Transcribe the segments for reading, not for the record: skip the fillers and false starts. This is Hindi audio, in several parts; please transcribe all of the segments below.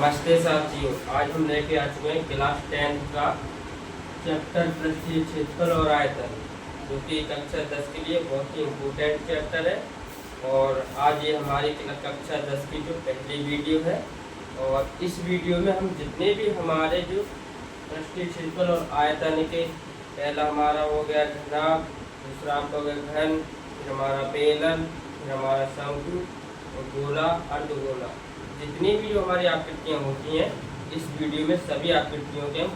नमस्ते साथियों, आज हम लेके आ चुके हैं क्लास 10 का चैप्टर पृष्ठीय क्षेत्रफल और आयतन, जो कि कक्षा 10 के लिए बहुत ही इम्पोर्टेंट चैप्टर है। और आज ये हमारी कक्षा 10 की जो पहली वीडियो है, और इस वीडियो में हम जितने भी हमारे जो पृष्ठीय क्षेत्रफल और आयतन के, पहला हमारा हो गया घनाभ, दूसरा आपका हो गया घन, फिर हमारा बेलन, फिर हमारा शंकु और गोला, अर्धगोला, जितनी भी जो हमारी आकृतियाँ होती हैं इस वीडियो में सभी आकृतियों के हम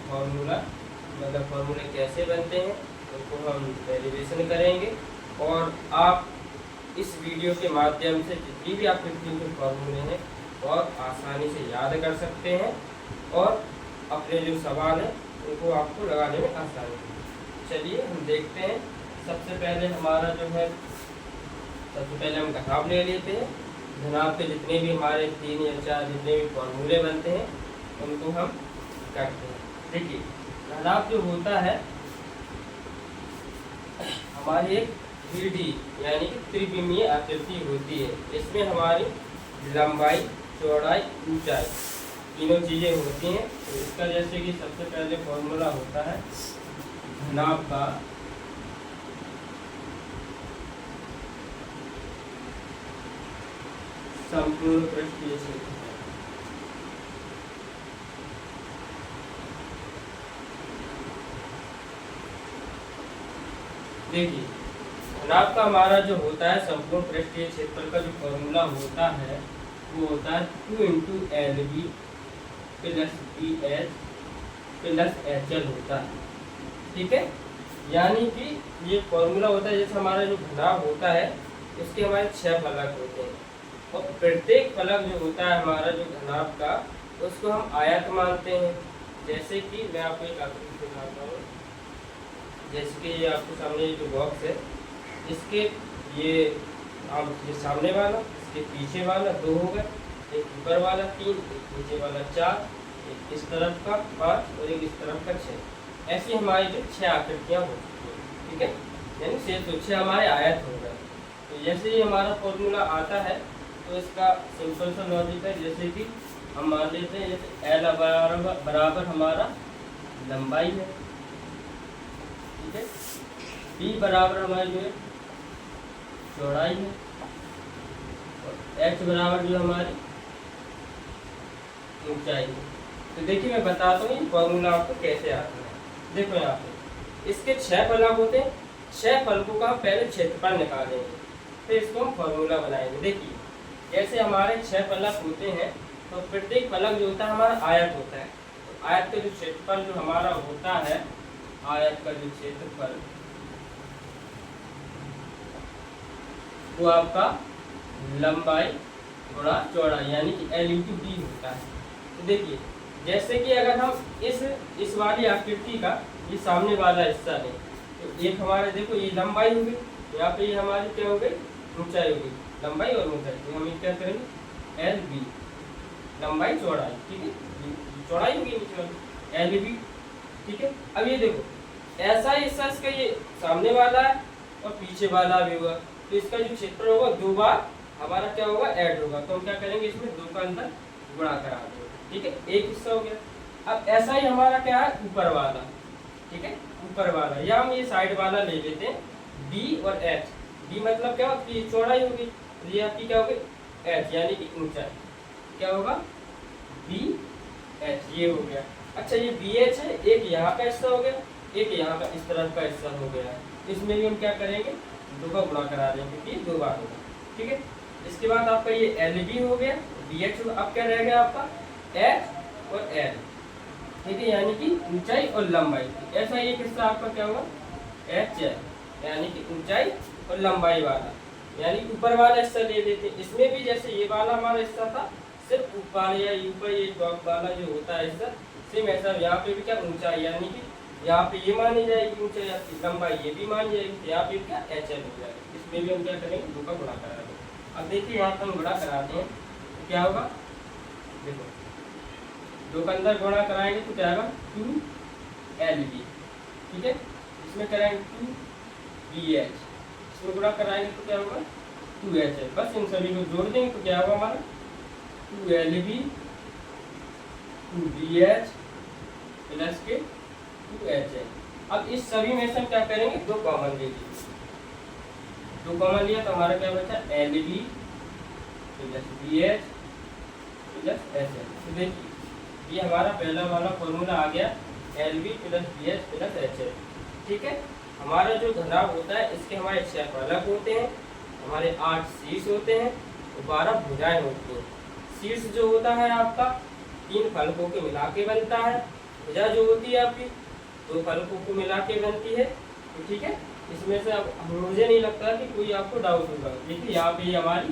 फॉर्मूले कैसे बनते हैं उनको हम डेरिवेशन करेंगे। और आप इस वीडियो के माध्यम से जितनी भी आकृतियों के फॉर्मूले हैं बहुत आसानी से याद कर सकते हैं और अपने जो सवाल हैं उनको आपको लगाने में आसानी होगी। चलिए हम देखते हैं। सबसे पहले हमारा जो है, सबसे पहले हम घनाभ ले लेते हैं। घनाभ के जितने भी हमारे 3 या 4 जितने भी फॉर्मूले बनते हैं उनको हम करते हैं। देखिए, घनाभ जो होता है हमारी एक 3D यानी कि त्रिविमीय आकृति होती है। इसमें हमारी लंबाई, चौड़ाई, ऊंचाई तीनों चीज़ें होती हैं। तो इसका जैसे कि सबसे पहले फॉर्मूला होता है घनाभ का संपूर्ण पृष्ठीय क्षेत्रफल। देखिए, घनाभ का हमारा जो होता है संपूर्ण पृष्ठीय क्षेत्रफल का जो फॉर्मूला होता है वो होता है 2 × LB + BH + HL होता है। ठीक है, यानी कि ये फॉर्मूला होता है। जैसे हमारा जो घनाभ होता है इसके हमारे 6 फलक होते हैं और प्रत्येक फलक जो होता है हमारा जो घनाभ का उसको हम आयत मानते हैं। जैसे कि मैं आपको एक आकृति दिखाता हूँ। जैसे कि ये आपके सामने ये जो बॉक्स है, इसके ये सामने वाला, इसके पीछे वाला 2 हो गए, एक ऊपर वाला 3, एक नीचे वाला 4, एक इस तरफ का 5 और एक इस तरफ का 6। ऐसी हमारी जो 6 आकृतियाँ होती हैं। ठीक है, यानी 6 हमारे आयत हो गए। तो जैसे ही हमारा फॉर्मूला आता है तो इसका सिंपल सा लॉजिक है। जैसे कि हम मान लेते हैं जैसे L बराबर हमारा लंबाई है। ठीक है, B बराबर हमारी जो है चौड़ाई है और H बराबर जो हमारी ऊंचाई है। तो देखिए मैं बताता हूँ ये फॉर्मूला आपको कैसे आता है। देखो यहाँ पे इसके 6 फलक होते हैं। 6 फलकों का हम पहले क्षेत्रफल निकालेंगे, फिर इसको हम फॉर्मूला बनाएंगे। देखिए, जैसे हमारे 6 फलक होते हैं तो प्रत्येक फलक जो होता है हमारा आयत होता है। तो आयत का जो क्षेत्रफल जो हमारा होता है, आयत का जो क्षेत्रफल वो आपका लंबाई गुणा चौड़ाई यानी कि L × D होता है। तो देखिए, जैसे कि अगर हम इस वाली आकृति का ये सामने वाला हिस्सा लें तो एक हमारे देखो ये लंबाई हो गई, यहाँ पे ये हमारी क्या हो गई, ऊंचाई हो गई, लंबाई और ऊंचाई। तो हम क्या करेंगे LB लंबाई चौड़ाई। ठीक है, चौड़ाई होगी नीचे वाली LB। ठीक है, अब ये देखो ऐसा ही हिस्सा इसका ये सामने वाला है और पीछे वाला भी होगा, तो इसका जो क्षेत्र होगा 2 बार हमारा क्या होगा ऐड होगा। तो हम क्या करेंगे इसमें 2 का अंदर गुणा करा देंगे। ठीक है, एक हिस्सा हो गया। अब ऐसा ही हमारा क्या है ऊपर वाला। ठीक है, ऊपर वाला या हम ये साइड वाला ले लेते हैं B और H। B मतलब क्या होती है चौड़ाई होगी, ये आपकी क्या होगी H यानी कि ऊंचाई। क्या होगा BH, ये हो गया। अच्छा, ये BH है, एक यहाँ का हिस्सा हो गया, एक यहाँ का इस तरफ का हिस्सा हो गया। इसमें भी हम क्या करेंगे 2 का गुणा करा देंगे क्योंकि 2 बार होगा। ठीक है, इसके बाद आपका ये LB हो गया, BH होगा। अब क्या रह गया आपका H और L। ठीक है, यानी कि ऊंचाई और लंबाई। ऐसा एक हिस्सा आपका क्या होगा HL यानी कि ऊंचाई और लंबाई वाला, यानी ऊपर वाला हिस्सा ले लेते हैं। इसमें भी जैसे ये वाला हमारा हिस्सा था, सिर्फ ऊपर या ऊपर ये टॉप वाला जो होता है हिस्सा, सेम ऐसा यहाँ पे भी क्या ऊंचाई यानी कि यहाँ पे ये मानी जाएगी ऊंचाई, लंबाई ये भी मानी जाएगी, तो यहाँ पे क्या HL हो जाएगा। इसमें भी हम क्या करेंगे 2 का गुणा करा देंगे। अब देखिए यहाँ पर हम गुणा कराते हैं तो क्या होगा, देखो 2 का अंदर गुणा कराएंगे तो क्या होगा 2LB। ठीक है, इसमें कराएंगे 2BH, इसमें गुणा कराएंगे तो क्या होगा 2HL। बस इन सभी को जोड़ देंगे तो क्या होगा हमारा 2LB 2BH प्लस के 2HL। अब इस सभी में से हम क्या करेंगे, दो कॉमन ले लीजिए, दो कॉमन लिया तो हमारा क्या बचा, LB plus BH plus HL। तो देखिए ये हमारा पहला वाला फॉर्मूला आ गया, LB plus BH plus HL। ठीक है, हमारा जो घनाभ होता है इसके हमारे 6 फलक होते हैं, हमारे 8 शीर्ष होते हैं और 12 भुजाएं होती हैं। शीर्ष जो होता है आपका 3 फलकों के मिला के बनता है, भुजा जो होती है आपकी 2 फलकों को मिला के बनती है। तो ठीक है, इसमें से अब मुझे नहीं लगता कि कोई आपको डाउट होगा। देखिए यहाँ पे हमारी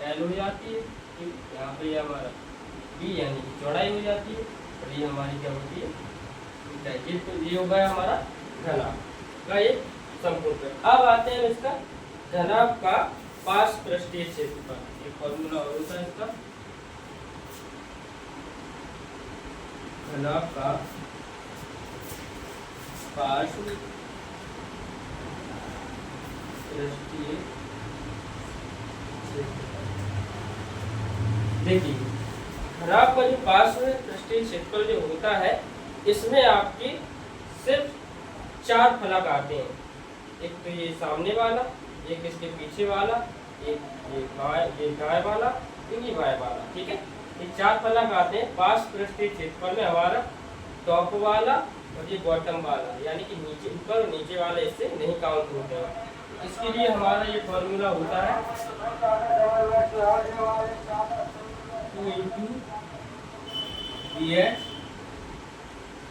L हो जाती है, ठीक, यहाँ पे ये हमारा B यानी कि चौड़ाई हो जाती है और ये हमारी क्या होती है, ऊंचाई। तो ये हो गया हमारा घनाभ का एक संपूर्ण प्रश्न। अब आते हैं इसका घनाभ का पार्श्व पृष्ठीय क्षेत्रफल। एक फॉर्मूला और होता है इसका, घनाभ का पार्श्व पृष्ठीय क्षेत्रफल। देखिए घनाभ का जो पार्श्व पृष्ठीय क्षेत्रफल जो होता है इसमें आपकी सिर्फ 4 फलक आते हैं, एक तो ये सामने वाला, एक इसके पीछे वाला, एक ये दाएं वाला, एक ये बाएं वाला। ठीक है, ये 4 फलक आते हैं पार्श्व पृष्ठीय क्षेत्रफल में। हमारा टॉप वाला और ये बॉटम वाला यानी कि नीचे ऊपर और नीचे वाले इससे नहीं काउंट होते हैं। इसके लिए हमारा ये फॉर्मूला होता है 2 इंटू BH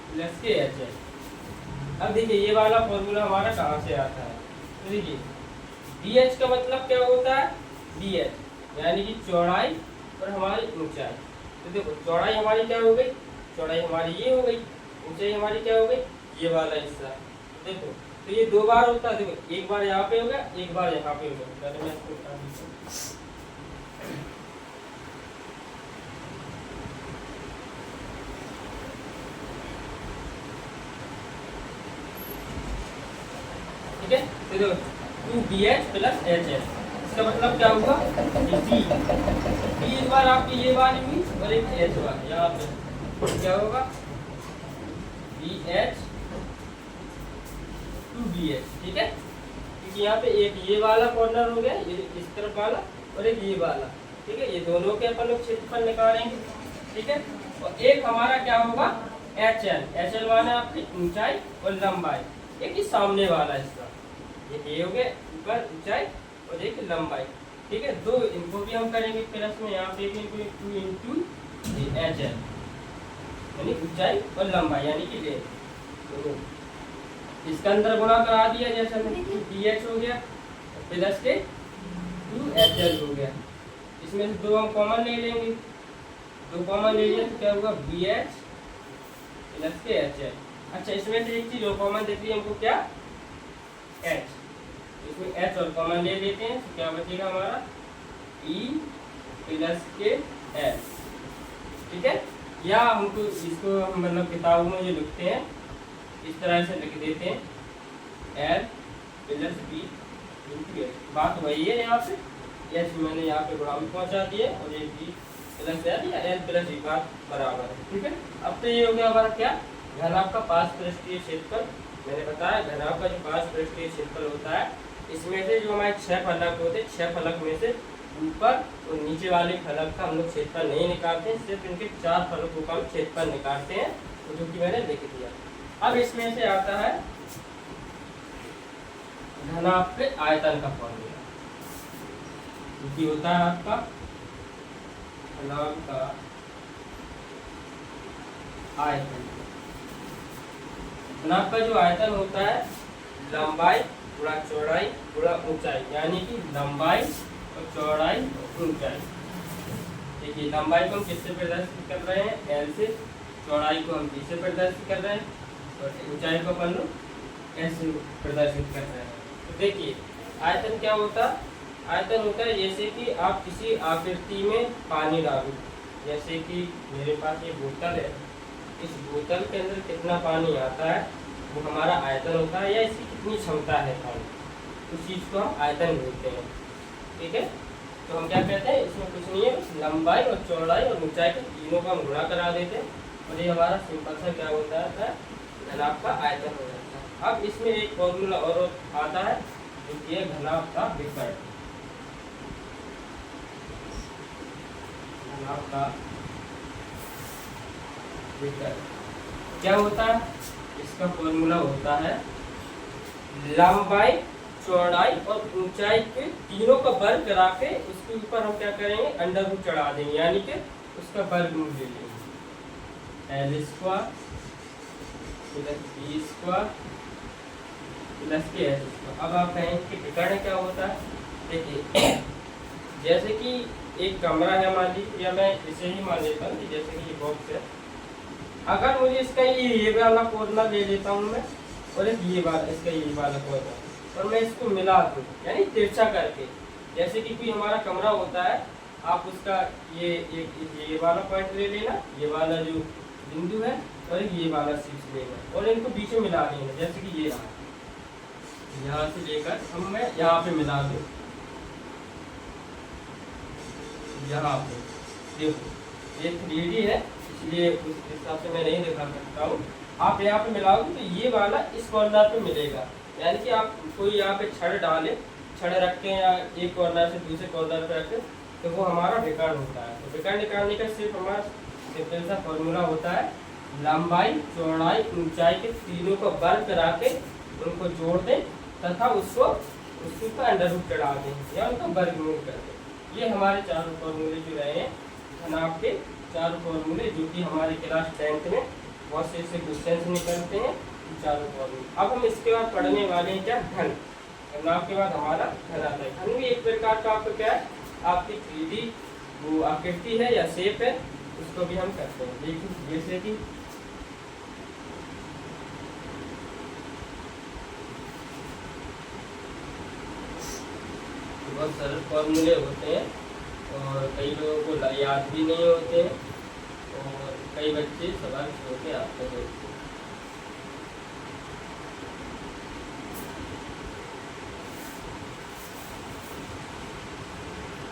प्लस के HL। अब देखिए ये वाला फॉर्मूला हमारा कहाँ से आता है, तो देखिए BH का मतलब क्या होता है, BH यानी कि चौड़ाई और हमारी ऊंचाई। तो देखो चौड़ाई हमारी क्या हो गई, चौड़ाई हमारी ये हो गई, ऊंचाई हमारी क्या हो गई, ये वाला हिस्सा। देखो तो ये 2 बार होता है, देखो एक बार यहाँ पे हो गया, एक बार यहाँ पे हो गया। पहले मैं इसको उठा देता हूं। ठीक है, तो देखो 2BH प्लस HL, इसका मतलब क्या हुआ, एक बार आपकी ये वाली हुई और एक H वाली, यहाँ पे क्या होगा BH 2BH। ठीक है, क्योंकि यहाँ पे एक ये वाला कॉर्नर हो गया, ये इस तरफ वाला और एक ये वाला। ठीक है, ये दोनों के अपन लोग क्षेत्रफल निकालेंगे। ठीक है, और एक हमारा क्या होगा HL, HL माने आपकी ऊंचाई और लंबाई, एक ही सामने वाला हिस्सा, ये हो गया ऊपर ऊंचाई और एक लंबाई। ठीक है, दो इनको भी हम करेंगे प्लस में, यहाँ पे 2 इंटू HL यानी ऊंचाई और लंबाई यानी कि ले, तो इसका अंदर गुणा करा दिया, जैसे हमने 2BH हो गया प्लस के 2HL हो गया। इसमें से 2 हम कॉमन ले लेंगे, 2 कॉमन ले लिया तो क्या होगा BH प्लस के HL। अच्छा, इसमें से एक चीज और कॉमन दिख रही है हमको, क्या H, इसमें H और कॉमन ले लेते हैं तो क्या बचेगा हमारा E प्लस के L। ठीक है, या हमको इसको मतलब किताबों में जो लिखते हैं इस तरह से लिख देते हैं L plus B into H। बात वही है, यहाँ पे H मैंने यहाँ पे गुणा में पहुँचा दिया और ये B प्लस L या L प्लस B बात बराबर है। ठीक है, अब तो ये हो गया हमारा क्या, घनाभ का पार्श्व पृष्ठीय क्षेत्रफल। मैंने बताया घनाभ का जो पार्श्व पृष्ठीय क्षेत्रफल होता है इसमें से जो हमारे 6 फलक होते हैं, 6 फलक में से ऊपर और नीचे वाले फलक का हम लोग क्षेत्रफल नहीं निकालते हैं, सिर्फ इनके 4 फलकों का हम क्षेत्रफल निकालते हैं, तो जो कि मैंने लिख दिया। अब इसमें से आता है घनाभ के आयतन का फॉर्मूला, जो होता है आपका घनाभ का आयतन। घनाभ का जो आयतन होता है लंबाई गुणा चौड़ाई गुणा ऊंचाई, यानी कि लंबाई और चौड़ाई और ऊंचाई। देखिए लंबाई को हम किससे प्रदर्शित कर रहे हैं, L से, चौड़ाई को हम B से प्रदर्शित कर रहे हैं और ऊंचाई को अपन लोग S से प्रदर्शित कर रहे हैं। तो देखिए आयतन क्या होता है, आयतन होता है जैसे कि आप किसी आकृति में पानी डालो, जैसे कि मेरे पास ये बोतल है, इस बोतल के अंदर कितना पानी आता है वो हमारा आयतन होता है, या इसकी कितनी क्षमता है पानी, उस चीज़ को हम आयतन बोलते हैं। ठीक है, तो हम क्या कहते हैं, इसमें कुछ नहीं है, बस लंबाई और चौड़ाई और ऊंचाई के तीनों का हम गुणा करा देते हैं और ये हमारा सिंपल सा क्या होता है, घनाभ का आयतन हो जाता है। अब इसमें एक फॉर्मूला और आता है जो कि है घनाभ का विकर्ण। घनाभ का विकर्ण क्या होता है, इसका फॉर्मूला होता है लंबाई चौड़ाई और ऊंचाई के तीनों का वर्ग करा के उसके ऊपर हम क्या करेंगे, अंडर रूट चढ़ा देंगे, यानी कि उसका वर्गमूल ले लेंगे। L square plus B square plus K S square. अब आप कहेंगे कि विकर्ण क्या होता है। देखिए जैसे कि एक कमरा है, मान लीजिए, या मैं इसे ही मान लेता हूँ कि जैसे कि ये बॉक्स है, अगर मुझे इसका ये वाला कॉर्नर ले लेता हूँ मैं और एक ये वाला, इसका ये वाला कॉर्नर, और मैं इसको मिला दूँ यानी तिरछा करके, जैसे कि कोई हमारा कमरा होता है, आप उसका ये वाला पॉइंट ले लेना, ये वाला जो बिंदु है, और ये वाला शीर्ष लेना और इनको बीच में मिला लेना, जैसे कि ये रहा, यहाँ से लेकर हम मैं यहाँ पे मिला दूँ, यहाँ पे देखो ये 3D है इसलिए उस हिसाब से मैं नहीं दिखा सकता हूँ। आप यहाँ पे मिलाओगे तो ये वाला इस कॉर्नर पे मिलेगा, यानी कि आप कोई यहाँ पे छड़ डाले, छड़ रख के या एक कॉर्नर से दूसरे कॉर्नर पे रखें तो वो हमारा विकर्ण होता है। तो विकर्ण निकालने का सिर्फ हमारा सिंपल सा फॉर्मूला होता है लंबाई चौड़ाई ऊंचाई के तीनों को वर्ग करा के उनको जोड़ दें तथा उसको उसके ऊपर अंडर रूट चढ़ा दें या उनको वर्गमूल कर दें। ये हमारे चारों फॉर्मूले जो रहे हैं घनाभ के चारों फॉर्मूले, जो कि हमारे क्लास 10th में बहुत से क्वेश्चन निकलते हैं, चारों फॉर्मूले। अब हम इसके बाद पढ़ने वाले हैं क्या, घन। घनाभ के बाद हमारा घन आता है। घन भी एक प्रकार का आपका क्या है, आपकी 3D वो आकृति है या शेप है, उसको भी हम करते हैं। देखिए जैसे कि बहुत सरल फॉर्मूले होते हैं और कई लोगों को याद भी नहीं होते हैं और कई बच्चे सवाल छोड़ के आते हैं।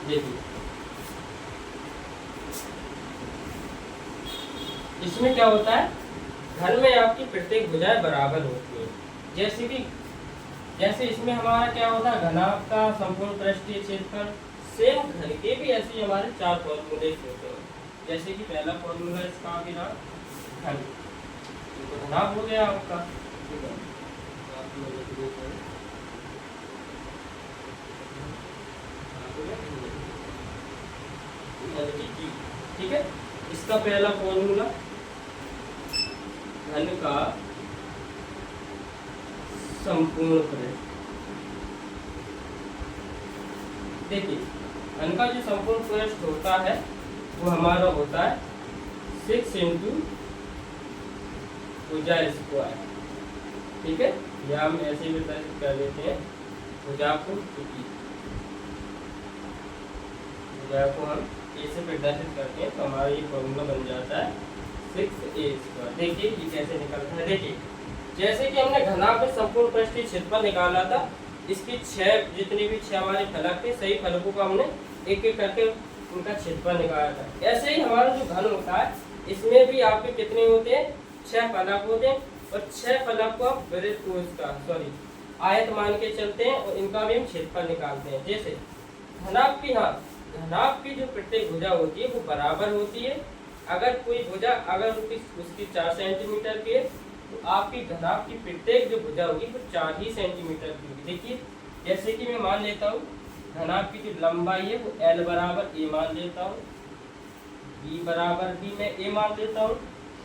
देखिए इसमें क्या होता है, घन में आपकी प्रत्येक भुजाएं बराबर होती है। जैसे इसमें हमारा क्या होता है, घनाभ का संपूर्ण पृष्ठीय क्षेत्रफल, सेम घन के भी ऐसे हमारे चार फॉर्मूले होते हैं। जैसे कि पहला फॉर्मूला इसका आगे रहा घन, तो घनाभ हो गया आपका, ठीक है। इसका पहला फॉर्मूला घन का संपूर्ण पृष्ठ। देखिए घन का जो संपूर्ण पृष्ठ होता है वो हमारा होता है 6 इंटू भुजा स्क्वायर, ठीक है। या हम ऐसे भी कर देते हैं भुजा को, भुजा को हम ए से प्रदर्शित करते हैं तो हमारा ये फॉर्मूला बन जाता है 6a²। देखिए ये कैसे निकलता है। देखिए जैसे कि हमने घनाभ में संपूर्ण पृष्ठीय क्षेत्रफल निकाला था, इसकी 6 जितने भी 6 हमारे फलक थे, सही फलकों का हमने एक एक करके उनका क्षेत्रफल निकाला था। ऐसे ही हमारा जो घन होता है इसमें भी आपके कितने होते हैं, 6 फलक होते हैं और 6 फलक को आप आयत मान के चलते हैं और इनका भी हम क्षेत्रफल निकालते हैं। जैसे घनाभ की, हाँ घनाभ की जो प्रत्येक भुजा होती है वो बराबर होती है। अगर कोई भुजा अगर उसकी 4 सेंटीमीटर की है तो आपकी घनाभ की प्रत्येक जो भुजा होगी वो 4 ही सेंटीमीटर की होगी। देखिए जैसे कि मैं मान लेता हूँ घनाभ की जो लंबाई है वो L बराबर A मान लेता हूँ, B बराबर भी मैं A मान लेता हूँ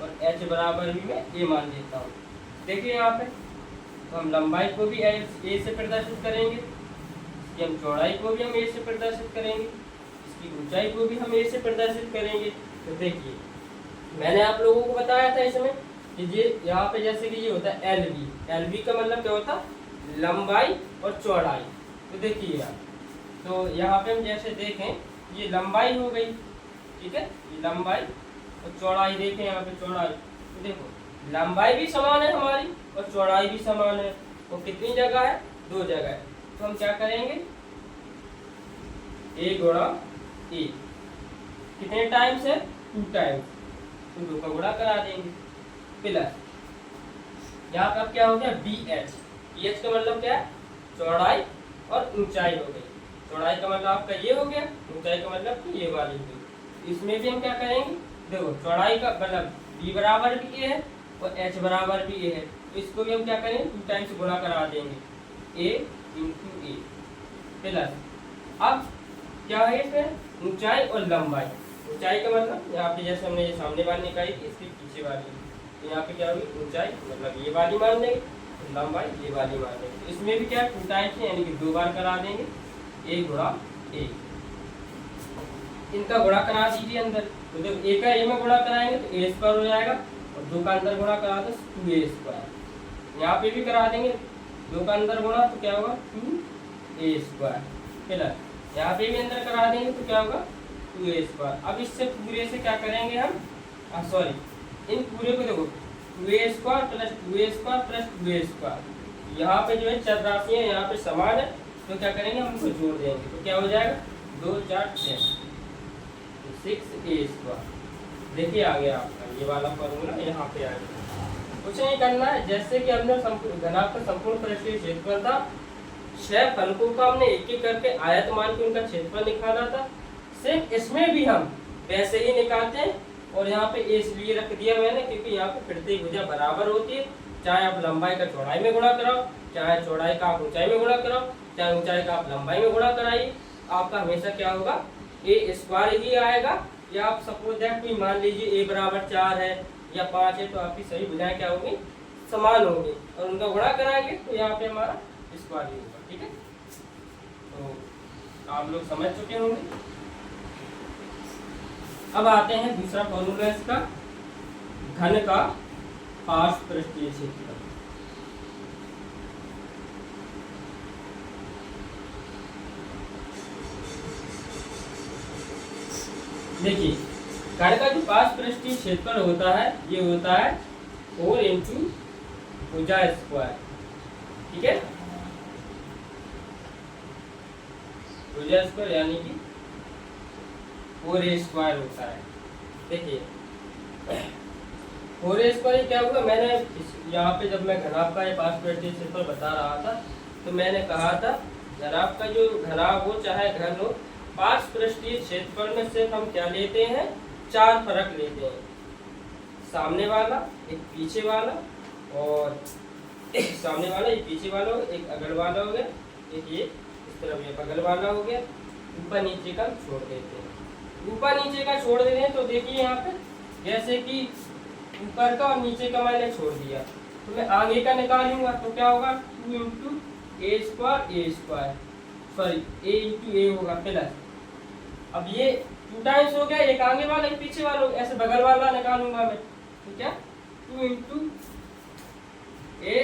और H बराबर भी मैं A मान लेता हूँ। देखिए यहाँ पे तो हम लंबाई को भी A से प्रदर्शित करेंगे, इसकी हम चौड़ाई को भी हम A से प्रदर्शित करेंगे, इसकी ऊंचाई को भी हम A से प्रदर्शित करेंगे। तो देखिए मैंने आप लोगों को बताया था इसमें कि ये यहाँ पे जैसे कि ये होता है LB का मतलब क्या होता है, लंबाई और चौड़ाई। तो देखिए यार, तो यहाँ पे हम जैसे देखें ये लंबाई हो गई, ठीक है, ये लंबाई और चौड़ाई देखें यहाँ पे चौड़ाई, तो देखो लंबाई भी समान है हमारी और चौड़ाई भी समान है। वो कितनी जगह है, 2 जगह है। तो हम क्या करेंगे, ए गुणा ए कितने टाइम्स है 2 टाइम्स, तो 2 का गुणा करा देंगे प्लस यहाँ पर क्या हो गया बी एच, बी एच का मतलब क्या है चौड़ाई और ऊंचाई हो गई। चौड़ाई का मतलब आपका ये हो गया, ऊंचाई का मतलब कि ये वाली हुई। इसमें भी हम क्या करेंगे, देखो चौड़ाई का मतलब बी बराबर भी ए है और एच बराबर भी ए है, तो इसको भी हम क्या करेंगे 2 टाइम्स गुणा करा देंगे ए इंटू ए प्लस अब क्या है इसमें ऊंचाई और लंबाई। ऊंचाई का मतलब यहाँ पे जैसे हमने ये सामने वाली निकाली थी इसके पीछे वाली, तो यहाँ पे क्या होगी ऊंचाई मतलब ये वाली मान देंगे, लंबाई ये वाली मान देंगे। इसमें भी क्या 2 टाइम्स यानी कि 2 बार करा देंगे ए गुणा ए, इनका गुणा करा दीजिए अंदर, तो जब ए का ए में गुणा कराएंगे तो ए स्क्वायर हो जाएगा और 2 का अंदर गुणा करा दो 2a स्क्वायर। यहाँ पे भी करा देंगे 2 का अंदर गुणा तो क्या होगा 2a स्क्वायर प्लस यहाँ पे भी अंदर करा देंगे तो क्या होगा 2a स्क्वायर। अब इससे पूरे से क्या करेंगे हम सॉरी इन पूरे को देखो 2a square plus 2a square plus 2a square, यहाँ पे जो है चर राशि है यहाँ पे समान है, तो क्या करेंगे हम इनको जोड़ देंगे तो क्या हो जाएगा 2 4 6 6a स्क्वायर। देखिए आ गया आपका ये वाला फॉर्मूला यहाँ पे आ गया। कुछ नहीं करना है, जैसे कि हमने घनाभ का संपूर्ण पृष्ठीय क्षेत्रफल था, 6 फलकों का हमने एक एक करके आयत मान के उनका क्षेत्रफल निकाला था, सिर्फ इसमें भी हम वैसे ही निकालते हैं। और यहाँ पे ए इसलिए रख दिया मैंने क्योंकि यहाँ पे फिरती भुजा बराबर होती है, चाहे आप लंबाई का चौड़ाई में गुणा कराओ, चाहे चौड़ाई का आप ऊंचाई में गुणा कराओ, चाहे ऊंचाई का आप लंबाई में गुणा कराइए, आपका हमेशा क्या होगा ए स्क्वायर ही आएगा। या आप सपोज दैट कोई मान लीजिए ए बराबर 4 है या 5 है, तो आपकी सभी भुजाएं क्या होंगी समान होंगी और उनका गुणा कराएंगे तो यहाँ पे हमारा स्क्वायर ही होगा। ठीक है, तो आप लोग समझ चुके होंगे। अब आते हैं दूसरा फॉर्मूला इसका, घन का पार्श्व पृष्ठीय क्षेत्रफल। देखिए घन का जो पार्श्व पृष्ठीय क्षेत्रफल होता है ये होता है 4 इंटू भुजा स्क्वायर। ठीक है, भुजा स्क्वायर यानी कि 4a स्क्वायर होता है। देखिए 4a स्क्वायर क्या होगा, मैंने यहाँ पे जब मैं घनाभ का पार्श्व पृष्ठीय क्षेत्रफल बता रहा था तो मैंने कहा था घनाभ का जो घनाभ हो चाहे घन हो, पार्श्व पृष्ठीय क्षेत्रफल में सिर्फ हम क्या लेते हैं 4 फर्क लेते हैं, सामने वाला एक पीछे वाला और एक सामने वाला एक पीछे वाला हो, एक अगल वाला हो गया, एक ये इस तरफ ये बगल वाला हो गया, ऊपर नीचे का छोड़ देते हैं। ऊपर नीचे का छोड़ देते हैं तो देखिए यहाँ पे जैसे कि ऊपर का और नीचे का मैंने छोड़ दिया तो मैं आगे का निकालूंगा तो क्या होगा 2 इंटू ए स्क्वायर सॉरी ए इंटू ए होगा प्लस, अब ये 2 टाइम्स हो गया, एक आगे वाला एक पीछे वाला, ऐसे बगल वाला निकालूंगा मैं तो क्या 2 इंटू ए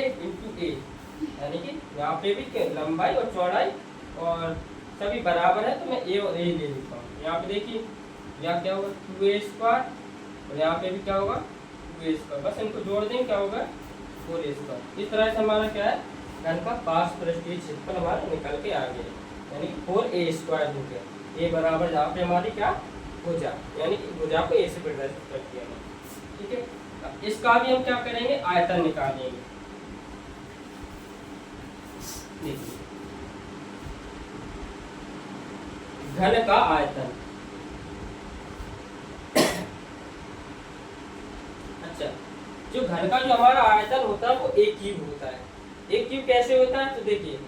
यानी कि यहाँ पे भी लंबाई और चौड़ाई और सभी बराबर है तो मैं ए और ए ले लेता हूँ। यहाँ पे देखिए यहाँ क्या होगा 2a स्क्वायर और यहाँ पे भी क्या होगा 2a स्क्वायर, बस इनको जोड़ देंगे क्या होगा 4a स्क्वायर। इस तरह से हमारा क्या है घन का पार्श्व पृष्ठीय क्षेत्रफल हमारा निकल के आ गया, यानी 4a स्क्वायर हो गया। ए बराबर जहाँ पे हमारी क्या भुजा, यानी कि भुजा को ए से प्रदर्शित कर दिया। ठीक है, इसका भी हम क्या करेंगे आयतन निकालेंगे। देखिए घन का आयतन, अच्छा जो घन का जो हमारा आयतन होता है वो एक क्यूब होता है। एक क्यूब कैसे होता है तो देखिए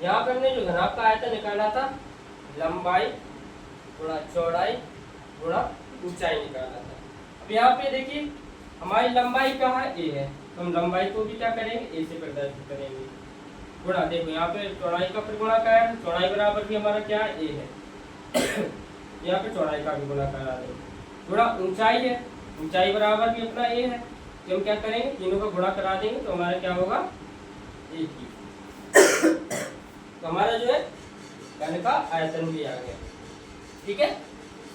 यहाँ पर हमने जो घनाभ का आयतन निकाला था लंबाई गुणा चौड़ाई गुणा ऊंचाई निकाला था। अब यहाँ पे देखिए हमारी लंबाई क्या है ए है, तो हम लंबाई को भी क्या करेंगे ए से प्रदर्शित करेंगे गुणा, देखो यहाँ पे चौड़ाई का फिर गुणा क्या है, चौड़ाई बराबर भी हमारा क्या है ए है यहाँ पे चौड़ाई का भी गुणा करा देंगे गुणा ऊंचाई है, ऊंचाई बराबर भी अपना ए है, तो हम क्या करेंगे तीनों का गुणा करा देंगे तो हमारा क्या होगा ए की तो हमारा जो है घन का आयतन भी आ गया। ठीक है,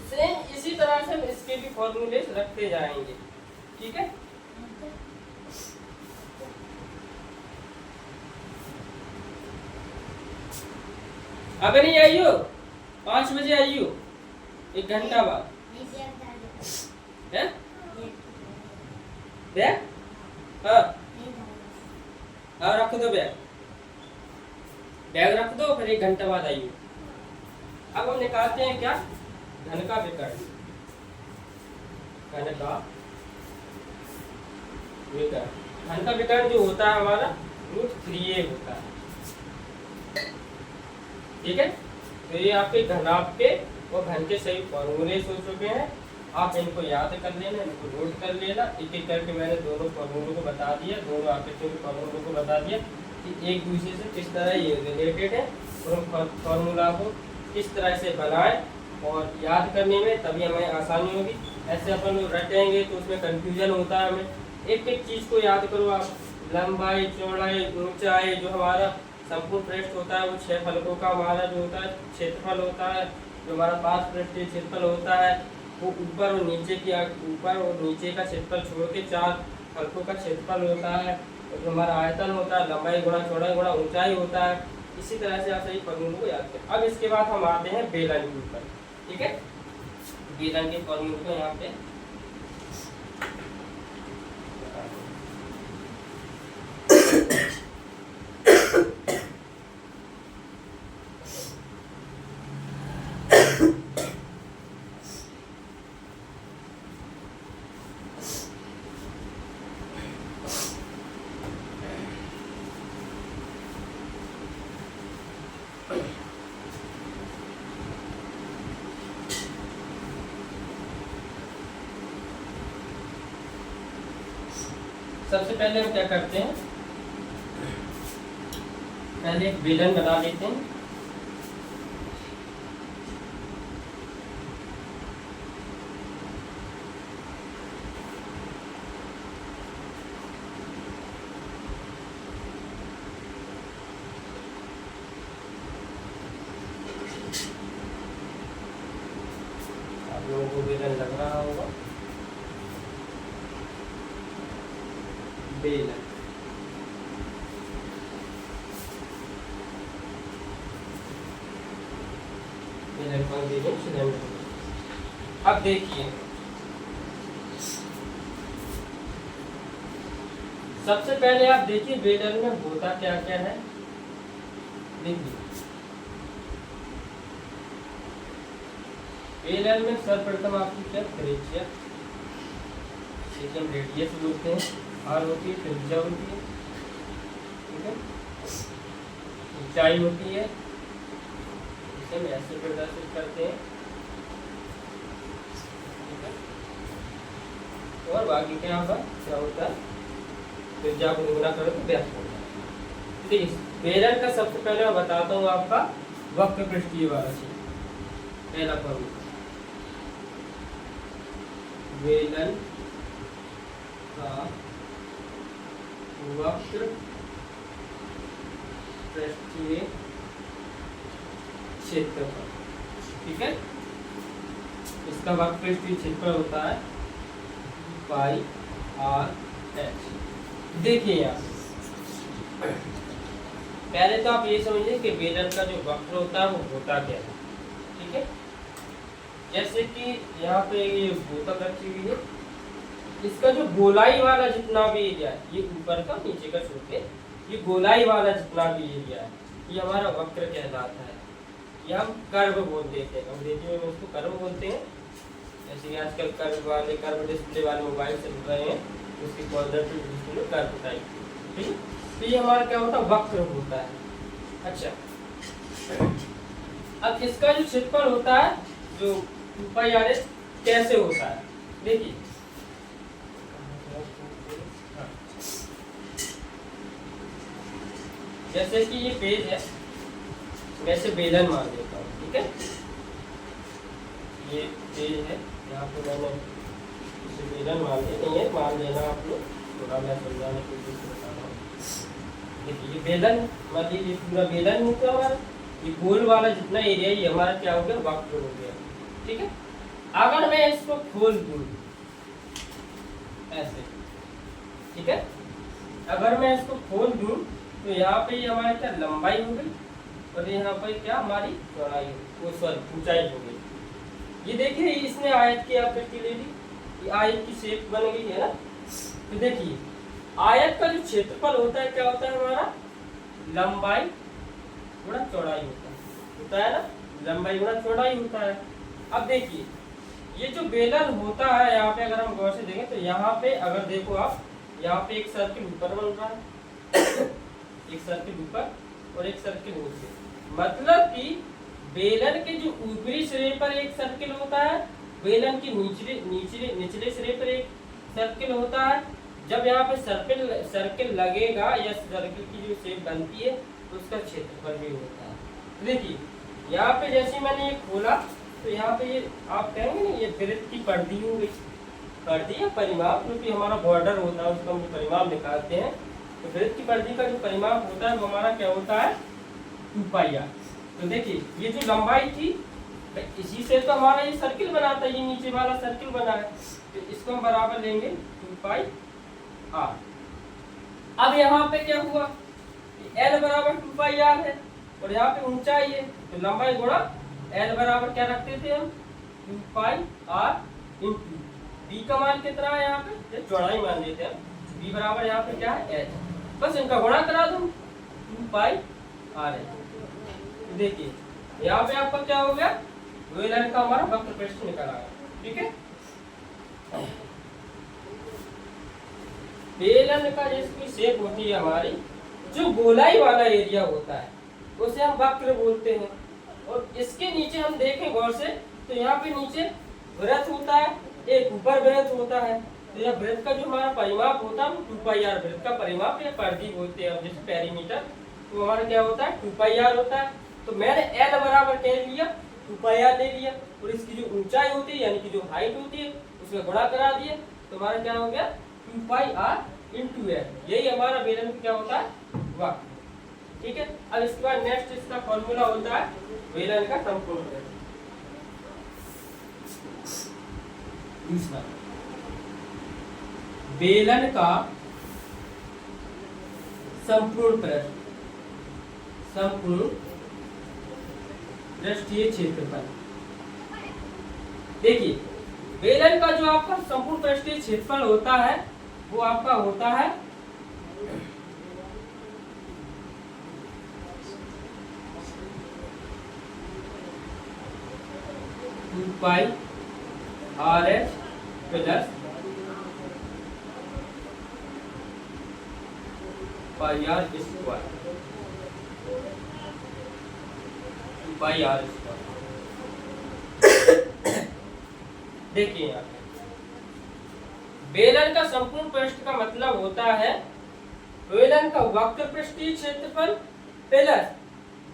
सेम इसी तरह से हम इसके भी फॉर्मूले रखते जाएंगे। ठीक है, अगर नहीं आई हो 5 बजे आइयो, 1 घंटा बाद है। बैग हाँ हाँ रख दो बैग, बैग रख दो, फिर 1 घंटा बाद आइए। अब हम निकालते हैं क्या, घन का विकर्ण। घन का विकर्ण, घन का विकर्ण जो होता है हमारा √3a होता है। ठीक है, तो ये आपके घनाभ के और घन के सही फॉर्मूले हो चुके हैं। आप इनको याद कर लेना, इनको नोट कर लेना। एक एक करके मैंने दोनों फॉर्मूलों को बता दिया, दोनों आकृतियों के फॉर्मूलों को बता दिया कि एक दूसरे से किस तरह ये रिलेटेड है, और फॉर्मूला को किस तरह से बनाएं और याद करने में तभी हमें आसानी होगी। ऐसे अपन रटेंगे तो उसमें कंफ्यूजन होता है हमें। एक एक चीज़ को याद करो आप, लंबाई, चौड़ाई, ऊंचाई, जो हमारा संपूर्ण पृष्ठ होता है वो 6 फलकों का हमारा जो होता है क्षेत्रफल होता है, जो हमारा 5 पृष्ठीय क्षेत्रफल होता है वो ऊपर और नीचे का क्षेत्रफल छोड़ के 4 फलकों का क्षेत्रफल होता है, और जो हमारा आयतन होता है लंबाई गुणा चौड़ाई गुणा ऊंचाई होता है। इसी तरह से आप सही फॉर्मूलों को याद करें। अब इसके बाद हम आते हैं बेलन के ऊपर। ठीक है, बेलन के फॉर्मूले को यहाँ पे सबसे पहले हम क्या करते हैं, पहले एक बेलन बना लेते हैं। आप लोगों को बेलन लग रहा होगा, बेलन। अब देखिए, सबसे पहले आप देखिए बेलन में होता क्या क्या है। देखिए बेलन में सर्वप्रथम आपकी क्या त्रिज्या, जिसे हम रेडियस बोलते हैं, आर होती है, त्रिज्या होती है, ठीक है, ऊंचाई होती है, इसे हम ऐसे प्रदर्शित करते हैं, ठीक है, और बाकी क्या होगा, क्या होता है, त्रिज्या को गुणा करो तो व्यास होता है। देखिए बेलन का सबसे पहले मैं बताता हूँ आपका वक्र पृष्ठीय वाला चीज, पहला फॉर्मूला बेलन का वक्र पृष्ठीय क्षेत्रफल। ठीक है, इसका वक्र पृष्ठीय क्षेत्रफल होता है पाई आर एच। देखिए यहाँ पहले तो आप ये समझिए कि बेलन का जो वक्र होता है वो होता क्या है। ठीक है, जैसे कि यहाँ पे ये बोतल रखी हुई है, इसका जो गोलाई वाला जितना भी एरिया है, ये ऊपर का नीचे का छोड़ के ये गोलाई वाला जितना भी एरिया है, ये हमारा वक्र कहलाता है। ये हम कर्व बोल देते हैं, अंग्रेजी में उसको कर्व बोलते हैं। जैसे कि आजकल कर्व डिस्प्ले वाले मोबाइल चल रहे हैं, उसकी क्वाड्रेटिक डिस्प्ले कर्व टाइप। ठीक है, तो ये हमारा क्या होता है, वक्र होता है। अच्छा, अब इसका जो क्षेत्रफल होता है जो पाई आर एच कैसे होता है, देखिए जैसे कि ये पेज है, वैसे बेलन मान लेता हूँ। ठीक है, ये पेज है, यहाँ पे मैंने इसे बेलन मान लिया, नहीं है मान लेना आप लोग, थोड़ा मैं समझाने की कोशिश करता हूँ। देखिए ये बेलन, मान लीजिए ये पूरा बेलन होता है हमारा, ये गोल वाला जितना एरिया ये हमारा क्या हो गया, वक्र हो गया। ठीक है, अगर मैं इसको खोल दूं ऐसे, ठीक है, अगर मैं इसको खोल दूं तो यहाँ पे ये हमारी क्या लंबाई हो गई, और यहाँ पर क्या हमारी चौड़ाई वो सॉरी ऊंचाई हो गई। ये देखिए इसने आयत की आकृति ले ली, ये आयत की शेप बन गई है ना। तो देखिए आयत का जो क्षेत्रफल होता है क्या होता है हमारा, लंबाई गुणा चौड़ाई होता है ना, लंबाई गुणा चौड़ाई होता है। अब देखिए ये जो बेलन होता है यहाँ पे अगर हम गौर से देखें तो यहाँ पे अगर देखो आप, यहाँ पे एक सर्किल ऊपर बन रहा है एक सर्किल ऊपर और एक सर्किल नीचे, मतलब कि बेलन के जो ऊपरी सिरे पर एक सर्किल होता है, बेलन के निचले सिरे पर एक सर्किल होता है। जब यहाँ पे सर्किल लगेगा या सर्किल की जो शेप बनती है तो उसका क्षेत्रफल भी होता है। तो देखिए यहाँ पे जैसे मैंने ये खोला तो यहाँ पे ये आप कहेंगे ना ये वृत्त की पर्दी हो गई, पर्दी या परिमाप, क्योंकि हमारा बॉर्डर होता है उसका हम परिमाप निकालते हैं। तो वृत्त की पर्दी का जो परिमाप होता है वो हमारा क्या होता है, 2πr। तो देखिए ये जो लंबाई थी इसी से तो हमारा ये सर्किल बनाता है, ये नीचे वाला सर्किल बना है, तो इसको हम बराबर लेंगे 2πr। अब यहाँ पे क्या हुआ, l बराबर 2πr है और यहाँ पे ऊंचाई है तो लंबाई गुणा l बराबर क्या रखते थे हम, 2πr इंटू b का मान कितना है यहाँ पे, चौड़ाई मान लेते हैं, b बराबर यहाँ पे क्या है h, बस इनका गुणा करा दूं 2πr है। देखिए यहाँ पे आपका क्या हो गया, बेलन का हमारा वक्र पृष्ठ निकल आया। ठीक है, बेलन का जिसकी शेप होती है हमारी, जो गोलाई वाला एरिया होता है उसे हम वक्र बोलते हैं। और इसके नीचे हम देखें गौर से तो यहाँ पे नीचे वृत्त होता है, एक ऊपर वृत्त होता है। तो यह वृत्त का जो हमारा परिमाप होता है 2πr, वृत्त का परिमाप या परिधि बोलते हैं जैसे पेरीमीटर, तो हमारा क्या होता है 2πr होता है। तो मैंने l बराबर कह लिया 2πr ले लिया और इसकी जो ऊंचाई होती है यानी कि जो हाइट होती है उसका गुणा करा दिए तो हमारा क्या हो गया 2πr इंटू l। यही हमारा बेलन क्या होता है, वक्र। ठीक है, अब इसके बाद नेक्स्ट इसका फॉर्मूला होता है बेलन का समकोण पृष्ठ। दूसरा बेलन का संपूर्ण पृष्ठ, संपूर्ण पृष्ठीय क्षेत्रफल। देखिए बेलन का जो आपका संपूर्ण पृष्ठीय क्षेत्रफल होता है वो आपका होता है 2πrh plus πr square, 2πr square. देखिए यहाँ बेलन का संपूर्ण पृष्ठ का मतलब होता है बेलन का वक्र पृष्ठीय क्षेत्रफल प्लस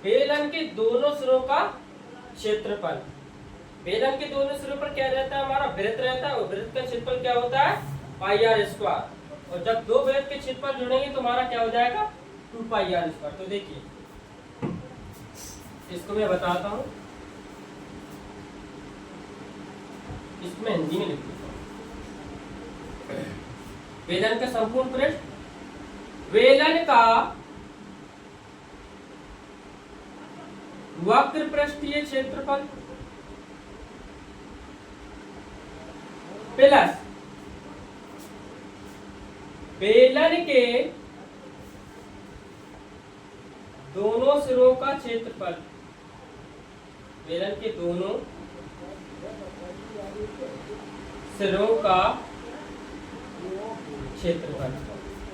बेलन के दोनों सिरों का क्षेत्रफल। बेलन के दोनों सिरों पर क्या रहता है, हमारा वृत्त रहता है और वृत्त का क्षेत्रफल क्या होता है πr स्क्वायर। और जब दो वृत्त के क्षेत्रफल जुड़ेंगे तो हमारा क्या हो जाएगा 2πr स्क्वायर। तो देखिए इसको मैं बताता हूँ, इसको मैं हिंदी में लिख देता हूँ। बेलन का संपूर्ण पृष्ठ, बेलन का वक्र पृष्ठीय क्षेत्रफल प्लस बेलन के दोनों सिरों का क्षेत्रफल, बेलन के दोनों सिरों का क्षेत्रफल।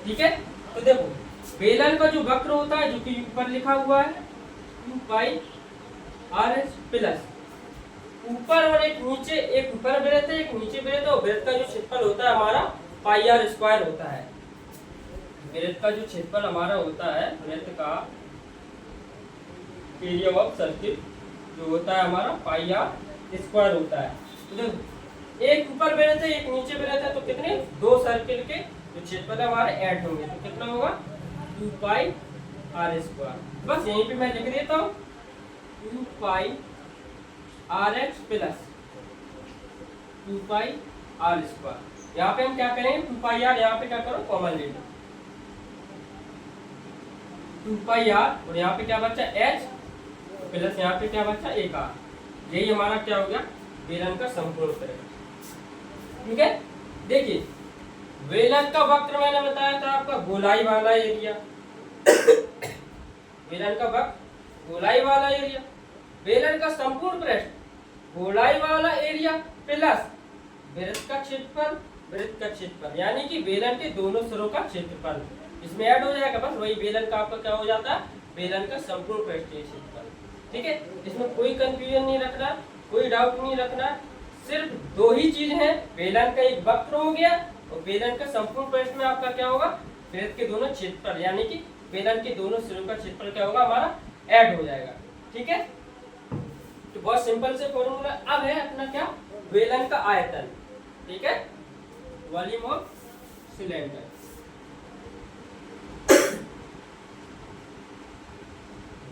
ठीक है, तो देखो बेलन का जो वक्र होता है जो कि ऊपर लिखा हुआ है 2πrh प्लस ऊपर और एक नीचे, एक ऊपर वृत्त है एक नीचे वृत्त है और वृत्त का जो क्षेत्रफल होता है हमारा πr स्क्वायर होता है। वृत्त का जो क्षेत्रफल हमारा होता है, वृत्त का एरिया ऑफ सर्किल जो होता है हमारा πr स्क्वायर होता है। तो देखो एक ऊपर वृत्त है एक नीचे वृत्त है तो कितने, दो सर्किल के जो क्षेत्रफल हमारे ऐड होंगे तो कितना होगा 2πr स्क्वायर। बस यहीं पे मैं लिख देता हूँ 2πrh प्लस 2πr स्क्वायर। यहाँ पे हम क्या करेंगे 2πr, यहाँ पे क्या करो कॉमन ले लो 2πr और यहाँ पे क्या बचा h प्लस यहाँ पे क्या बचा, एक आर। यही हमारा क्या हो गया, बेलन का संपूर्ण पृष्ठ। ठीक है, देखिए बेलन का वक्र मैंने बताया था आपका गोलाई वाला एरिया। बेलन का वक्र गोलाई वाला एरिया, बेलन का संपूर्ण पृष्ठ गोलाई वाला एरिया प्लस वृत्त का क्षेत्रफल, वृत्त का क्षेत्रफल यानी कि बेलन के दोनों सिरों का क्षेत्रफल इसमें ऐड हो जाएगा। बस वही बेलन का आपका क्या हो जाता है, बेलन का संपूर्ण पृष्ठीय क्षेत्रफल। ठीक है, इसमें कोई कंफ्यूजन नहीं रखना, कोई डाउट नहीं रखना, सिर्फ दो ही चीज है, बेलन का एक वक्र हो गया और बेलन का संपूर्ण पृष्ठ में आपका क्या होगा, वृत्त के दोनों क्षेत्रफल यानी कि बेलन के दोनों सिरों का क्षेत्रफल क्या होगा, हमारा ऐड हो जाएगा। ठीक है, तो बहुत सिंपल से फॉर्मूला। अब है अपना क्या, बेलन का आयतन। ठीक है, वॉल्यूम ऑफ सिलेंडर।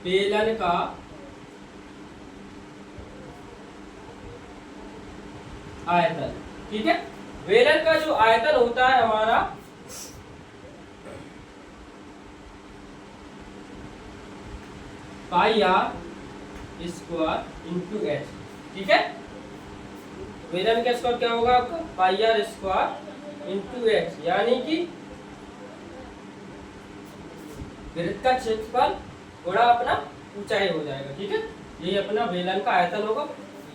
बेलन का आयतन। ठीक है, बेलन का जो आयतन होता है हमारा पाई आर स्क्वायर इंटू एच। ठीक है, बेलन का स्क्वायर क्या होगा आपका, पाई आर स्क्वायर इंटू एच यानी कि वृत्त का क्षेत्रफल थोड़ा अपना ऊंचाई हो जाएगा। ठीक है, ये अपना बेलन का आयतन होगा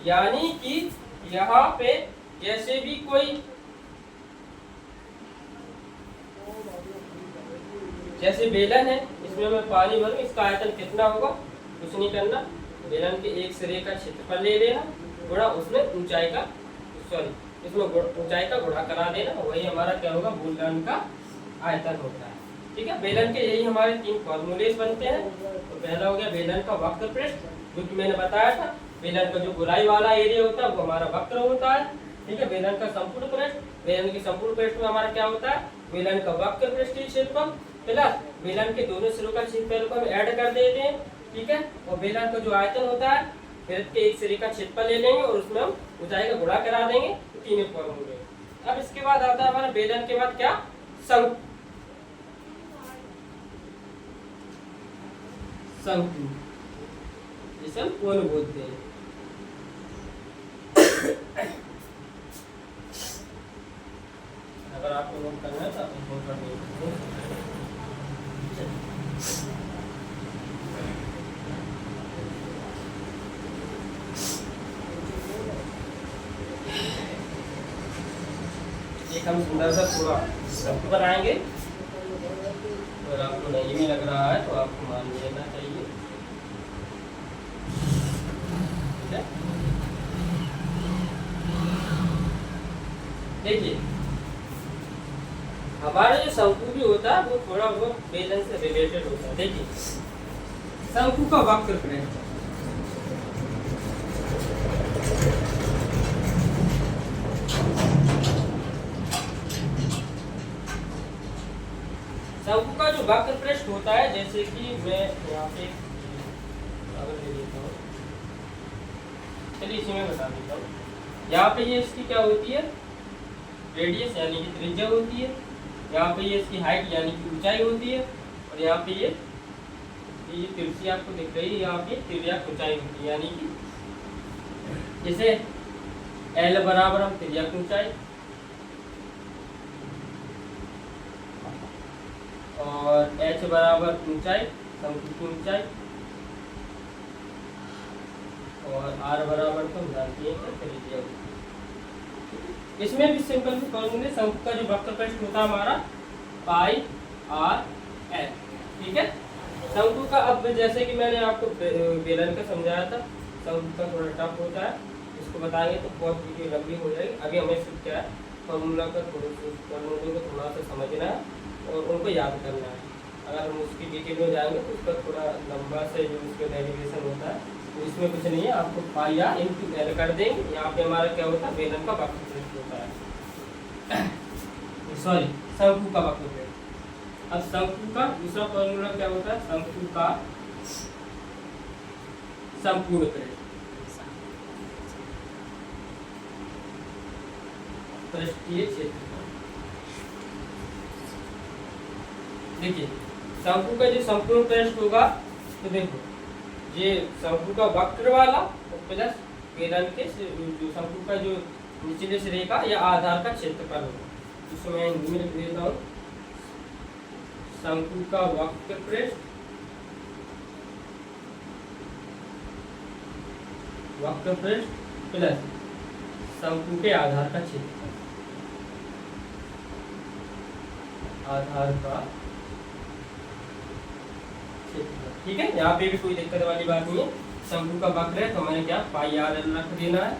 यानी कि यहाँ पे जैसे भी कोई जैसे बेलन है इसमें मैं पानी भरूं, इसका आयतन कितना होगा, कुछ नहीं करना, बेलन के एक सिरे का क्षेत्रफल ले लेना, गुणा उसमें ऊंचाई का इसमें ऊंचाई का गुणा करा देना, वही हमारा क्या होगा, बेलन का आयतन होता है। ठीक है, बेलन के यही हमारे तीन फॉर्मूलेस बनते हैं। तो पहला हो गया बेलन का वक्र पृष्ठ, जो कि मैंने बताया था, बेलन का जो गोलाई वाला एरिया होता है वो हमारा वक्र होता है। ठीक है, बेलन का संपूर्ण पृष्ठ, बेलन के संपूर्ण पृष्ठ में हमारा क्या होता है, बेलन का वक्र पृष्ठीय क्षेत्रफल प्लस बेलन के दोनों सिरों का क्षेत्रफल को हम ऐड कर देते हैं। ठीक है, और बेलन का जो आयतन होता है, वृत्त के एक सिरे का क्षेत्रफल ले लेंगे और उसमें हम ऊंचाई का गुणा करा देंगे, तो तीनों फॉर्मूले। अब इसके बाद आता है हमारा बेलन के बाद क्या, शंकु। शंकु जिसे हम कोण बोलते हैं। अगर आपको नोट करना है तो आप नोट कर दीजिए। एक हम सुंदर सा थोड़ा शब्द बनाएंगे, अगर आपको नहीं भी लग रहा है तो आपको मान लेना चाहिए। ठीक है, देखिए हमारा जो शंकु भी होता है वो थोड़ा बहुत बेलन से रिलेटेड होता है। देखिए शंकु का वक्र पृष्ठ, शंकु का जो वक्र पृष्ठ होता है, जैसे कि मैं यहाँ पे अगर ले लेता हूँ, चलिए इसी में बता देता हूँ। यहाँ पे ये इसकी क्या होती है, रेडियस यानी कि त्रिज्या होती है, यहाँ पे ये इसकी हाइट यानी कि ऊंचाई होती है, और यहाँ पे ये तिरछी आपको दिख रही है, यहाँ पे तिर्यक ऊंचाई होती है, यानी कि जैसे L बराबर हम तिर्यक ऊंचाई और H बराबर ऊंचाई, शंकु की ऊंचाई, और R बराबर तो जानती है त्रिज्या। इसमें भी सिंपल फॉर्मूले, शंकु का जो वक्र पृष्ठ होता है हमारा पाई आर एल। ठीक है, शंकु का अब जैसे कि मैंने आपको बेलन का समझाया था, शंकु का थोड़ा टफ होता है, इसको बताएंगे तो बहुत वीडियो लंबी हो जाएगी। अभी हमें सिर्फ क्या है, फॉर्मूला का फॉर्मूले को थोड़ा सा समझना है और उनको याद करना है। अगर हम उसकी डिटेल में जाएंगे तो उसका थोड़ा लंबा से जो उसका डेरिवेशन होता है, तो इसमें कुछ नहीं है, आपको पाई आर इंटू एल कर देंगे। यहाँ पे हमारा क्या होता है, बेलन का वक्र पृष्ठ होता है, सॉरी शंकु का वक्र पृष्ठ। अब शंकु का दूसरा फॉर्मूला क्या होता है, शंकु का संपूर्ण पृष्ठ, पृष्ठीय क्षेत्रफल। देखिए शंकु का जो संपूर्ण पृष्ठ होगा, तो देखो ये शंकु का वक्र वाला प्लस बेलन के जो शंकु का जो निचले सिरे का या आधार का क्षेत्रफल होगा, इसमें मैं हिंदी में लिख देता हूँ। शंकु का वक्र पृष्ठ प्लस शंकु के आधार का क्षेत्रफल, आधार का क्षेत्रफल। ठीक है, यहाँ पे भी कोई दिक्कत वाली बात नहीं है। शंकु का वक्र है तो मैंने क्या पाई आर एल रख देना है,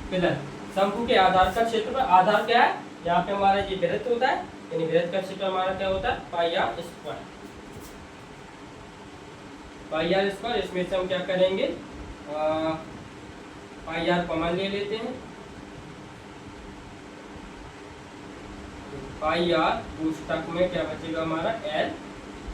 प्लस शंकु के आधार का क्षेत्रफल। आधार क्या है, यहाँ पे हमारा ये वृत्त होता है, यानी वृत्त का क्षेत्रफल हमारा क्या होता है pi are square. Pi are square, इसमें से हम क्या करेंगे पाई आर कॉमन ले लेते हैं। पाई आर पुस्तक में क्या बचेगा हमारा एल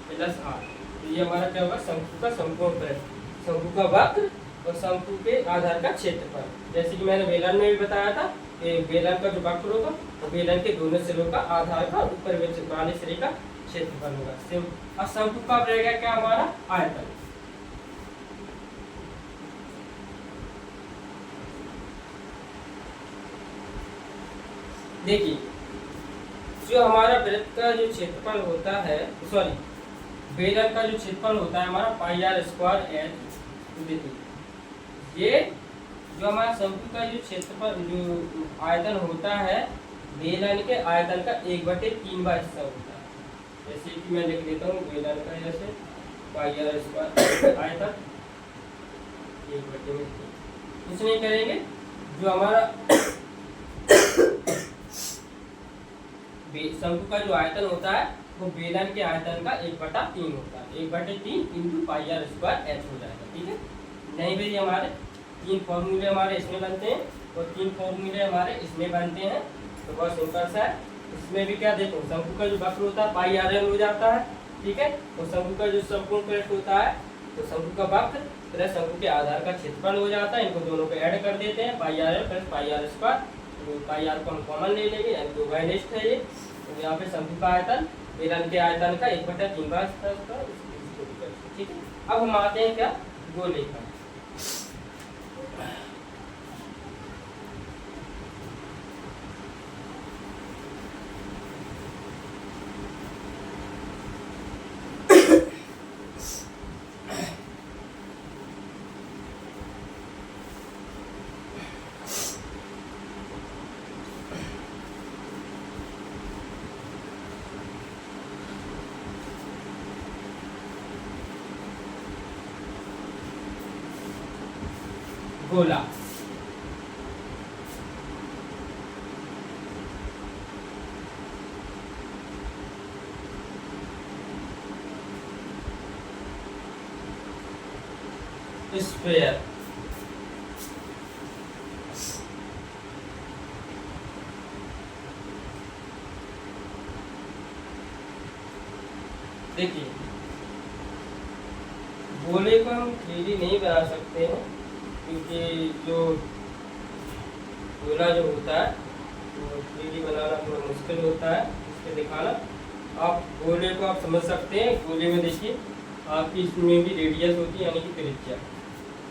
प्लस आर। तो ये हमारा क्या होगा शंकु का संपूर्ण पृष्ठ, शंकु का वक्र और शंकु के आधार का क्षेत्रफल। जैसे कि मैंने बेलन में भी बताया था कि बेलन का जो वक्र होगा तो बेलन के दोनों सिरों का आधार का ऊपर वाले सिरे का क्षेत्रफल होगा। और शंकु का रहेगा क्या हमारा आयतन। देखिए जो हमारा वृत्त का जो क्षेत्रफल होता है, सॉरी बेलन का जो क्षेत्रफल होता है हमारा पाई आर स्क्वायर एल। देखिए ये जो हमारा शंकु का जो क्षेत्रफल जो आयतन होता है बेलन के आयतन का 1/3वां हिस्सा होता है। जैसे कि मैं लिख देता हूँ बेलन का जैसे पाई आर स्क्वायर आयतन 1/3। कुछ नहीं करेंगे, जो हमारा शंकु का जो आयतन होता है वो बेलन के आयतन का 1/3 होता है। 1/3 into pi are square H हो जाएगा। ठीक है, नहीं भाई हमारे 3 फॉर्मूले हमारे इसमें बनते हैं और 3 फॉर्मूले हमारे इसमें बनते हैं। तो बहुत सिंपल सा है। इसमें भी क्या देखो शंकु का जो वक्र होता है पाई आर एल हो जाता है। ठीक है, और शंकु का जो संपूर्ण पृष्ठ होता है तो शंकु का वक्र प्लस शंकु के आधार का क्षेत्रफल हो जाता है। इनको दोनों को ऐड कर देते हैं pi r l plus pi are square. Pi r को हम कॉमन ले लेंगे, यानी दो बाई नेक्स्ट है ये। तो यहाँ पे शंकु का आयतन बेलन के आयतन का 1/3वां हिस्सा होता है। ठीक है, अब हम आते हैं क्या गोले का। गोला स्फीयर, देखिए गोले को हम 3D नहीं बना सकते हैं क्योंकि जो गोला जो होता है वो 3D बनाना थोड़ा मुश्किल होता है, इसके दिखाना। आप गोले को आप समझ सकते हैं। गोले में देखिए आपकी इसमें भी रेडियस होती है यानी कि त्रिज्या।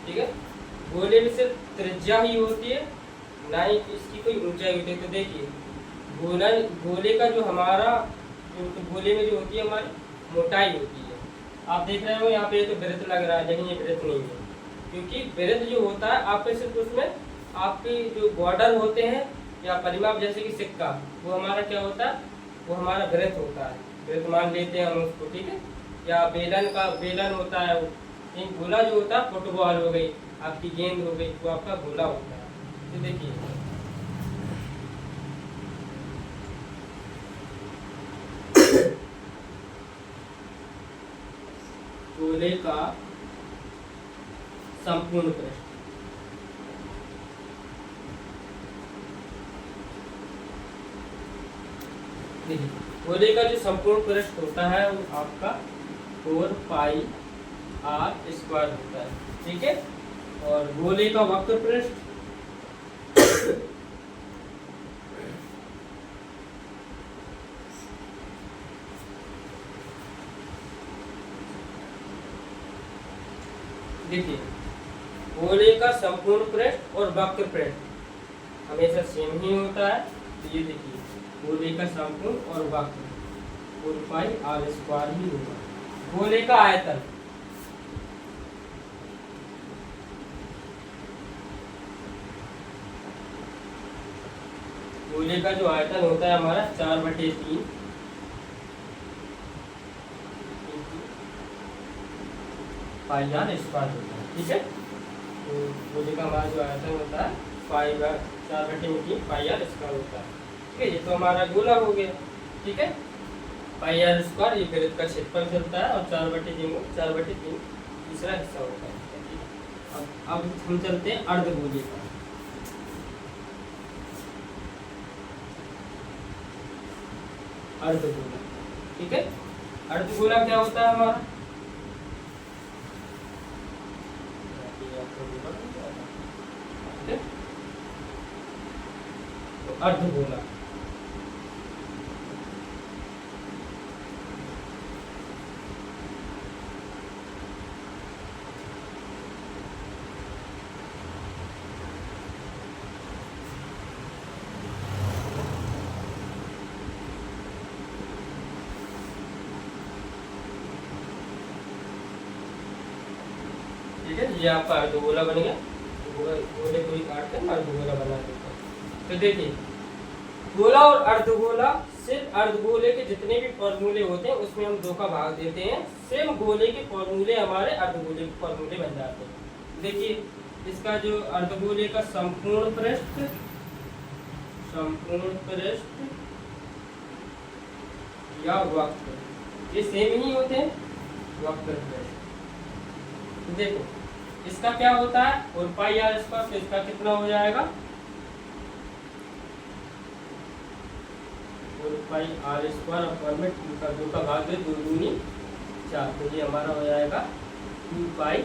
ठीक है, गोले में सिर्फ त्रिज्या ही होती है, ना ही इसकी कोई ऊंचाई होती है। तो देखिए गोले का जो हमारा गोले में जो होती है हमारी मोटाई होती है। आप देख रहे हो यहाँ पे तो वृत्त लग रहा है, लेकिन ये वृत्त नहीं है, क्योंकि वृत्त जो होता है आपके सिर्फ उसमें आपके जो बॉर्डर होते हैं या परिमाप जैसे कि सिक्का, वो हमारा क्या होता है वो हमारा वृत्त होता है। वृत्त मान लेते हैं हम उसको। ठीक है, या बेलन होता है। एक गोला जो होता है फुटबॉल हो गई, आपकी गेंद हो गई, वो आपका गोला होता है। तो देखिए गोले का संपूर्ण पृष्ठ, देखिए गोले का जो संपूर्ण पृष्ठ होता है वो आपका 4 पाई आर स्क्वायर होता है। ठीक है, और गोले का वक्र पृष्ठ देखिए गोले का संपूर्ण पृष्ठ और वक्र पृष्ठ हमेशा सेम ही होता है। तो ये देखिए गोले का संपूर्ण और वक्र 4 पाई आर स्क्वायर ही होगा। गोले का आयतन गोले का जो आयतन होता है हमारा 4/3 पाई आर स्क्वायर होता है। ठीक है, तो गोले का हमारा जो आयतन होता है 4/3 पाई आर स्क्वायर होता है। ठीक है, ये तो हमारा गोला हो गया। ठीक है, पाई आर स्क्वायर ये वृत्त का क्षेत्रफल चलता है और 4/3 तीसरा हिस्सा होता है। अब हम चलते हैं अर्धगोले का। अर्धगोला, ठीक है, अर्धगोला क्या होता है हमारा? तो अर्धगोला ठीक है, ये आपका अर्धगोला बन गया। गोले को ही काट कर अर्धगोला बना देते हैं। तो देखिए गोला और अर्धगोला, सिर्फ अर्धगोले के जितने भी फॉर्मूले होते हैं उसमें हम 2 का भाग देते हैं। सेम गोले के फॉर्मूले हमारे अर्धगोले के फॉर्मूले बन जाते हैं। देखिए इसका जो अर्धगोले का संपूर्ण पृष्ठ या वक्र ये सेम ही होते हैं, वक्र पृष्ठ। तो देखो इसका क्या होता है 4 पाई आर स्क्वायर, तो इसका कितना हो जाएगा 4 पाई आर स्क्वायर और में 2 का भाग दे 2 दूनी 4, तो ये हमारा हो जाएगा 2 पाई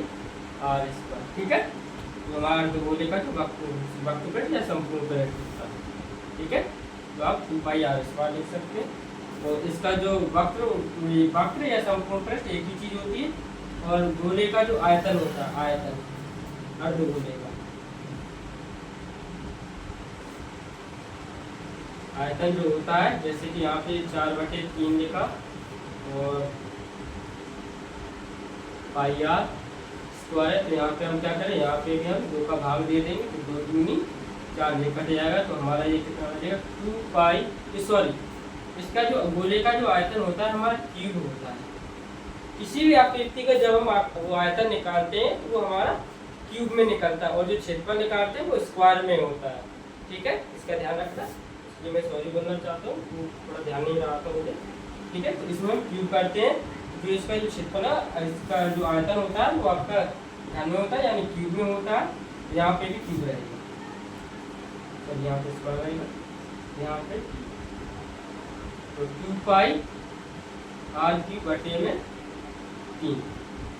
आर स्क्वायर। ठीक है, तो हमारा अर्धगोले का जो वक्र पृष्ठ या संपूर्ण पृष्ठ, ठीक है, तो आप 2 पाई आर स्क्वायर लिख सकते हैं। तो इसका जो वक्र या संपूर्ण पृष्ठ एक ही चीज होती है, और गोले का जो आयतन होता है, आयतन अर्धगोले का आयतन जो होता है, जैसे कि यहाँ पे 4/3 लिखा और पाई आर स्क्वायर है, तो यहाँ पे हम क्या करें, यहाँ पे भी हम 2 का भाग दे देंगे, तो 2 दूनी 4 ये कट जाएगा, तो हमारा ये कितना बचेगा 2 पाई, सॉरी इसका जो गोले का जो आयतन होता है हमारा क्यूब होता है। किसी भी आकृति का जब हम वो आयतन निकालते हैं तो वो हमारा क्यूब में निकलता है, और जो क्षेत्रफल निकालते हैं वो स्क्वायर में होता है। ठीक है, इसका ध्यान रखना, इसलिए मैं सॉरी बोलना चाहता हूँ, थोड़ा ध्यान नहीं रहा था मुझे। ठीक है, तो इसमें हम क्यूब करते हैं, जो इसका जो क्षेत्रफल है, इसका जो आयतन होता है वो आपका ध्यान में होता है, यानी क्यूब में होता है। यहाँ पे भी क्यूब रहेगा, तो यहाँ पे स्क्वायर रहेगा, यहाँ पे तो 2 पाई आर क्यूब बटे में 3।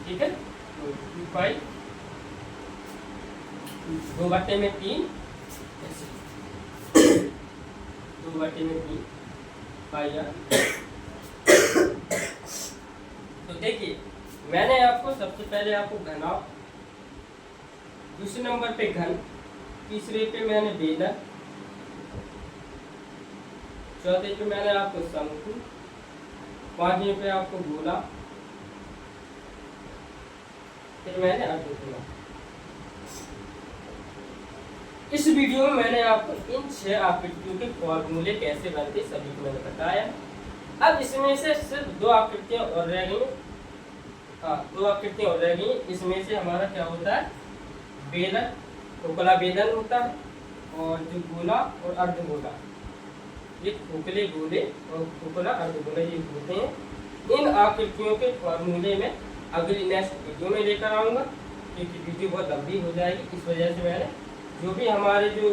ठीक है, तो 2 पाई 2 बटे में 3 2 बटे में 3 पाई आर। तो देखिए मैंने आपको सबसे पहले आपको घनाभ, दूसरे नंबर पे घन, तीसरे पे मैंने बेलक, चौथे पे मैंने आपको शंकु, 5वें पे आपको गोला, फिर मैंने अर्धगोला। इस वीडियो में मैंने आपको इन 6 आकृतियों के फॉर्मूले कैसे बनते सभी को मैंने बताया। अब इसमें से सिर्फ 2 आकृतियां और रह गई। हाँ, 2 आकृतियां और रह गई। इसमें से हमारा क्या होता है, बेलन, खोखला बेलन होता है, और जो गोला और अर्धगोला, ये खोखले गोले और खोखला अर्धगोला ये होते हैं। इन आकृतियों के फॉर्मूले में अगली नेक्स्ट वीडियो में लेकर आऊँगा, क्योंकि वीडियो बहुत लंबी हो जाएगी। इस वजह से मैंने जो भी हमारे जो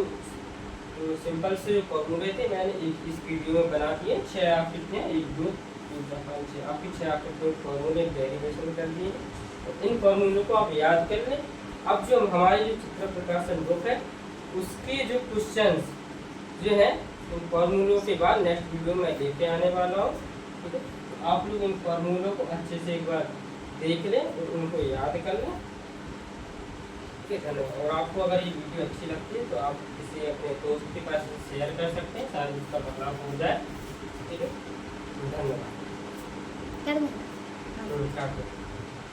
सिंपल से फॉर्मूले थे मैंने इस वीडियो में बना दिए। 6 आकृतियाँ, 1 2 3 4 5 6 आपकी 6 आकृतियों के फॉर्मूले डेरिवेशन कर दिए। तो इन फॉर्मूलों को आप याद कर लें। अब जो हमारी जो चित्र प्रकाशन बुक है उसके जो क्वेश्चंस जो है उन फॉर्मूलों के बाद नेक्स्ट वीडियो में लेके आने वाला हूँ। ठीक है, आप लोग इन फॉर्मूलों को अच्छे से एक बार देख लें और उनको याद कर लें। ठीक है, धन्यवाद। और आपको अगर ये वीडियो अच्छी लगती है तो आप इसे अपने दोस्त के पास शेयर कर सकते हैं, शायद उसका बदलाव हो जाए। ठीक है, धन्यवाद। कर दो। काट दो।